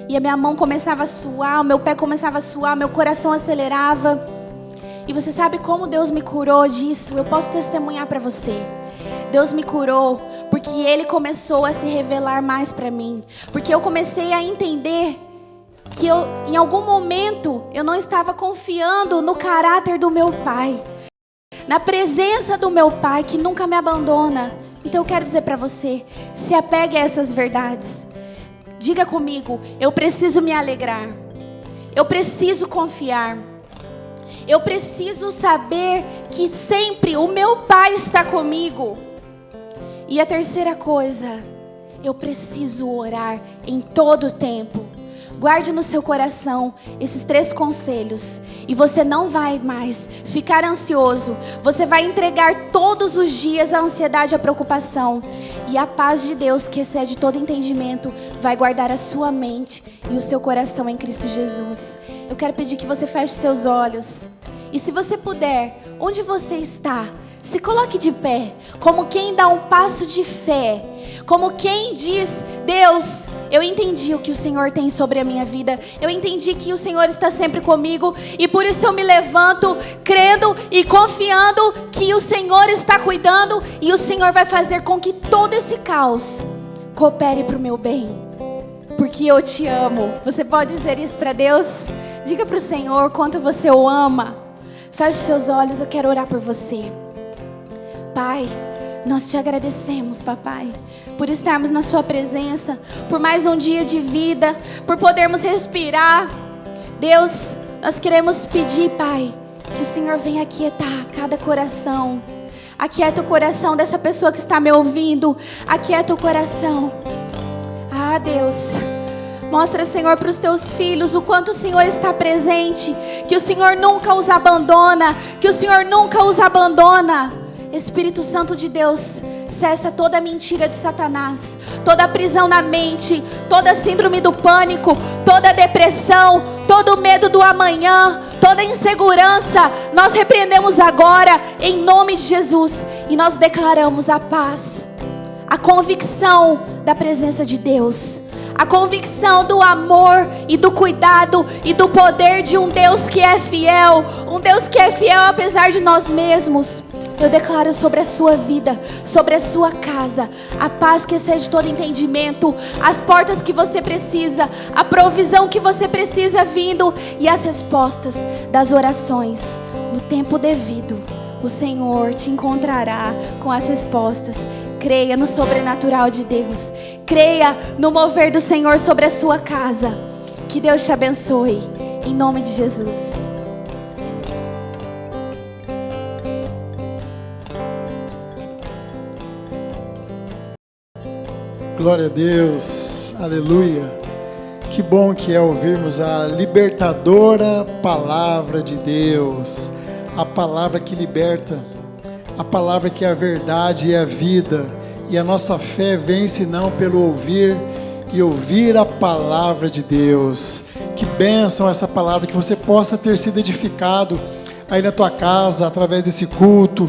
E a minha mão começava a suar, o meu pé começava a suar, meu coração acelerava. E você sabe como Deus me curou disso? Eu posso testemunhar para você. Deus me curou porque Ele começou a se revelar mais para mim. Porque eu comecei a entender que em algum momento eu não estava confiando no caráter do meu Pai. Na presença do meu Pai que nunca me abandona. Então eu quero dizer para você, se apegue a essas verdades. Diga comigo, eu preciso me alegrar. Eu preciso confiar. Eu preciso saber que sempre o meu Pai está comigo. E a terceira coisa, eu preciso orar em todo o tempo. Guarde no seu coração esses 3 conselhos. E você não vai mais ficar ansioso. Você vai entregar todos os dias a ansiedade e a preocupação. E a paz de Deus, que excede todo entendimento, vai guardar a sua mente e o seu coração em Cristo Jesus. Eu quero pedir que você feche seus olhos. E se você puder, onde você está, se coloque de pé, como quem dá um passo de fé. Como quem diz, Deus, eu entendi o que o Senhor tem sobre a minha vida. Eu entendi que o Senhor está sempre comigo. E por isso eu me levanto, crendo e confiando que o Senhor está cuidando. E o Senhor vai fazer com que todo esse caos coopere para o meu bem. Porque eu te amo. Você pode dizer isso para Deus? Diga para o Senhor quanto você o ama. Feche seus olhos, eu quero orar por você. Pai, nós te agradecemos, papai, por estarmos na sua presença, por mais um dia de vida, por podermos respirar. Deus, nós queremos pedir, Pai, que o Senhor venha aquietar cada coração. Aquieta o coração dessa pessoa que está me ouvindo. Aquieta o coração. Ah, Deus, mostra, Senhor, para os teus filhos o quanto o Senhor está presente, que o Senhor nunca os abandona, que o Senhor nunca os abandona. Espírito Santo de Deus, cessa toda mentira de Satanás, toda prisão na mente, toda síndrome do pânico, toda depressão, todo medo do amanhã, toda insegurança. Nós repreendemos agora em nome de Jesus e nós declaramos a paz, a convicção da presença de Deus, A convicção do amor e do cuidado e do poder de um Deus que é fiel. Um Deus que é fiel apesar de nós mesmos. Eu declaro sobre a sua vida, sobre a sua casa, a paz que excede todo entendimento, as portas que você precisa, a provisão que você precisa vindo e as respostas das orações. No tempo devido, o Senhor te encontrará com as respostas. Creia no sobrenatural de Deus. Creia no mover do Senhor sobre a sua casa. Que Deus te abençoe, em nome de Jesus. Glória a Deus, aleluia. Que bom que é ouvirmos a libertadora palavra de Deus, a palavra que liberta, a palavra que é a verdade e a vida, e a nossa fé vence não pelo ouvir, e ouvir a palavra de Deus. Que bênção essa palavra, que você possa ter sido edificado aí na tua casa, através desse culto,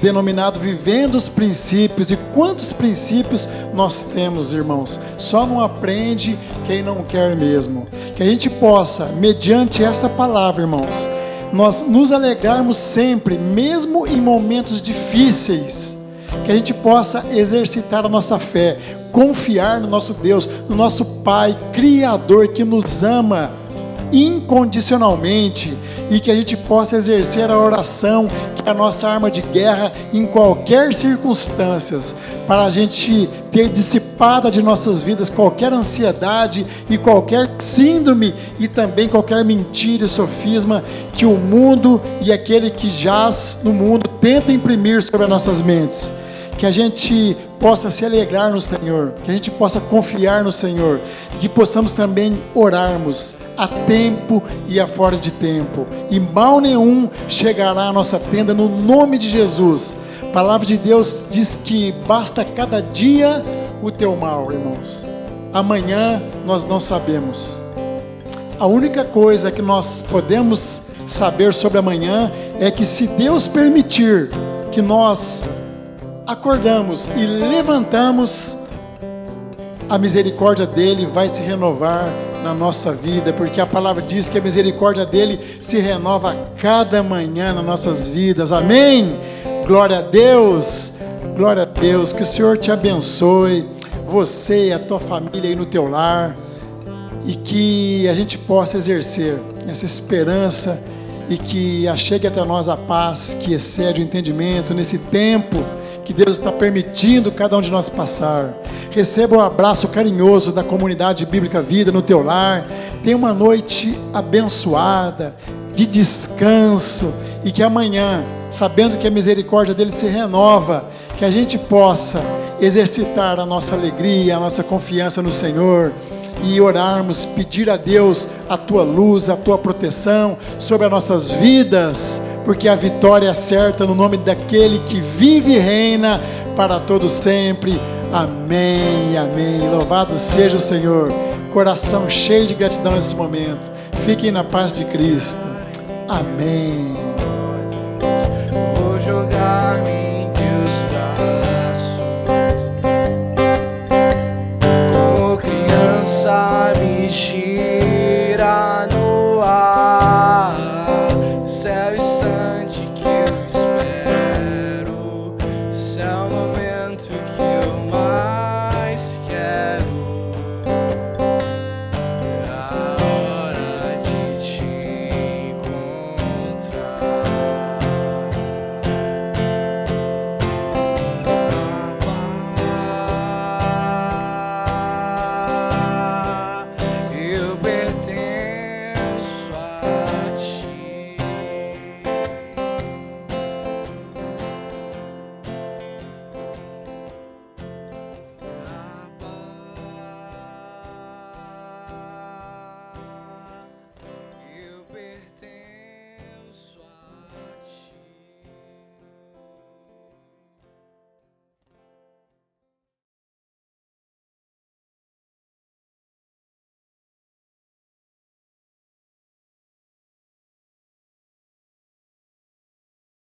denominado Vivendo os Princípios. E quantos princípios nós temos, irmãos? Só não aprende quem não quer mesmo. Que a gente possa, mediante essa palavra, irmãos, nós nos alegrarmos sempre, mesmo em momentos difíceis. Que a gente possa exercitar a nossa fé, confiar no nosso Deus, no nosso Pai Criador, que nos ama incondicionalmente, e que a gente possa exercer a oração, que é a nossa arma de guerra em qualquer circunstância, para a gente ter dissipada de nossas vidas qualquer ansiedade e qualquer síndrome, e também qualquer mentira e sofisma que o mundo e aquele que jaz no mundo tenta imprimir sobre as nossas mentes. Que a gente possa se alegrar no Senhor, que a gente possa confiar no Senhor, e que possamos também orarmos a tempo e a fora de tempo, e mal nenhum chegará à nossa tenda, no nome de Jesus. A palavra de Deus diz que basta cada dia o teu mal, irmãos. Amanhã nós não sabemos. A única coisa que nós podemos saber sobre amanhã é que, se Deus permitir que nós acordamos e levantamos, a misericórdia dele vai se renovar na nossa vida, porque a palavra diz que a misericórdia dele se renova a cada manhã nas nossas vidas. Amém? Glória a Deus, glória a Deus. Que o Senhor te abençoe, você e a tua família aí no teu lar, e que a gente possa exercer essa esperança, e que chegue até nós a paz que excede o entendimento nesse tempo que Deus está permitindo cada um de nós passar. Receba o abraço carinhoso da comunidade Bíblica Vida no teu lar. Tenha uma noite abençoada, de descanso, e que amanhã, sabendo que a misericórdia dele se renova, que a gente possa exercitar a nossa alegria, a nossa confiança no Senhor, e orarmos, pedir a Deus a tua luz, a tua proteção sobre as nossas vidas, porque a vitória é certa no nome daquele que vive e reina para todo sempre. Amém, amém. Louvado seja o Senhor. Coração cheio de gratidão nesse momento. Fiquem na paz de Cristo. Amém. Vou jogar minha